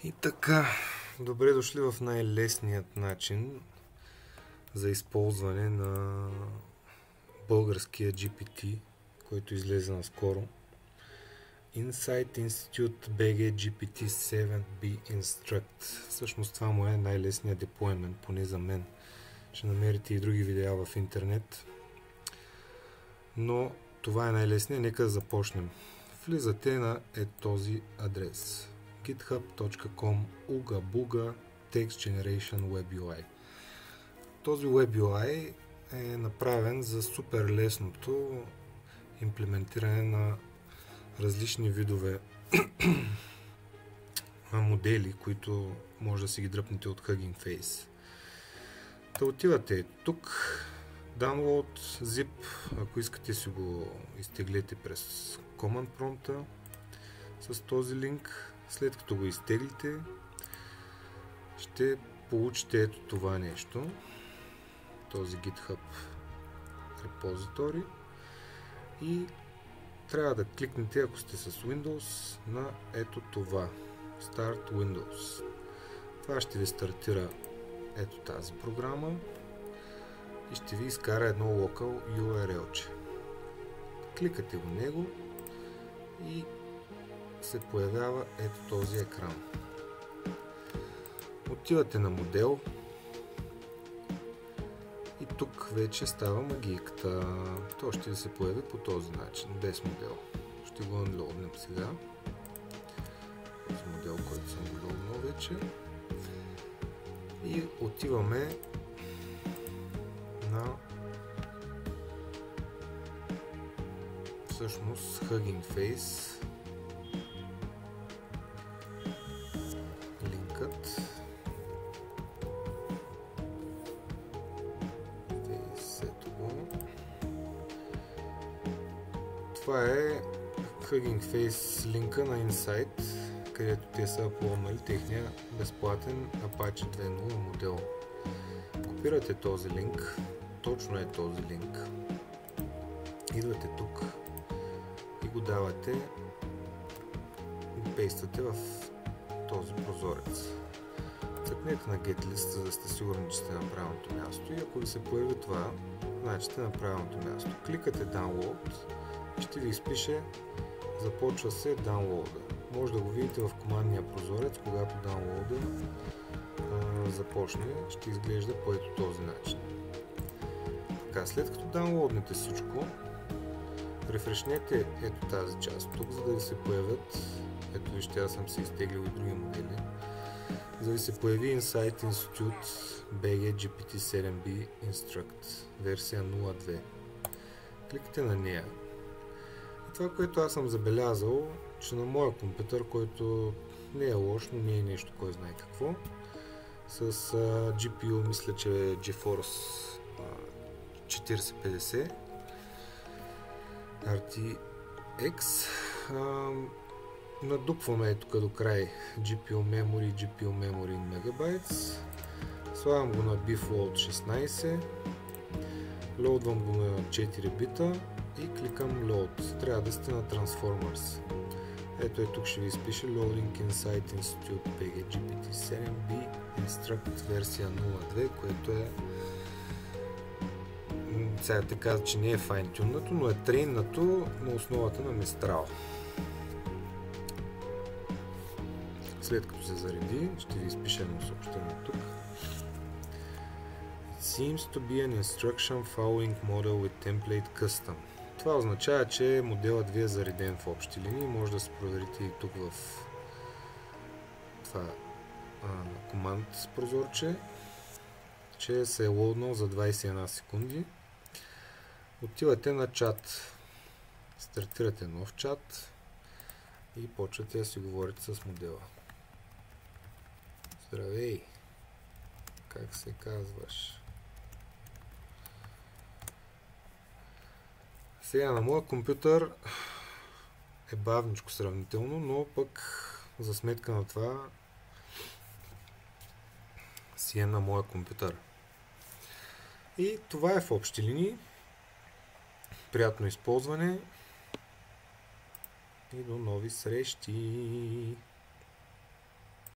И така, добре дошли в най-лесният начин за използване на българския GPT, който излезе наскоро. Insight Institute BG GPT-7B Instruct. Всъщност това му е най-лесният деплоймент, поне за мен. Ще намерите и други видеа в интернет. Но това е най-лесният. Нека да започнем. Влизате на този адрес. github.com ugabuga Text Generation Web UI. Този Web UI е направен за супер лесното имплементиране на различни видове модели, които може да си ги дръпнете от Hugging Face. Та отивате тук, download zip, ако искате си го изтеглете през Command Prompt с този линк. След като го изтеглите, ще получите ето това нещо, този GitHub репозитори, и трябва да кликнете, ако сте с Windows, на ето това Start Windows. Това ще ви стартира ето тази програма и ще ви изкара едно local URL-че. Кликате в него и се появява ето този екран. Отивате на модел и тук вече става магиката. То ще ви се появи по този начин, без модел. Ще го анлоуднем сега. Този модел, който съм го лоуднал вече. И отиваме на всъщност Hugging Face. Линкът. Това е Hugging Face линка на Insight, където те са аплоднали техния безплатен Apache 2.0 модел. Копирате този линк, точно е този линк. Идвате тук и го давате, го пействате в този прозорец. Цъкнете на Get List, за да сте сигурни, че сте на правилното място, и ако ви се появи това, значи сте на правилното място. Кликате Download и ще ви изпише започва се download. Може да го видите в командния прозорец, когато download започне, ще изглежда по ето този начин. Така, след като downloadнете всичко, рефрешнете ето тази част тук, за да ви се появят, ето вижте, аз съм си изтеглил и други модели, за да ви се появи Insight Institute BG GPT-7B Instruct версия 0.2. Кликате на нея. И това, което аз съм забелязал, че на моя компютър, който не е лош, но не е нещо кой знае какво, с GPU, мисля, че е GeForce 4050 RTX, надупваме тук до край GPU Memory in megabytes, слагам го на BFloat 16, лоудвам го на 4 бита и кликам Load. Трябва да сте на Transformers. Ето е, тук ще ви изпише Loading Insight Institute BG GPT-7B Instruct версия 0.2, което е, сега те казва, че не е файнтюннато, но е трейннато на основата на Mistral. След като се зареди, ще ви изпише едно съобщение тук. Seems to be an instruction following model with template custom. Това означава, че моделът ви е зареден в общи линии. Може да се проверите и тук в това команд прозорче, че се е лоуднал за 21 секунди. Отивате на чат, стартирате нов чат и почвате да си говорите с модела. Здравей! Как се казваш? Сега на моя компютър е бавничко сравнително, но пък за сметка на това си е на моя компютър. И това е в общи линии. Приятно използване и до нови срещи!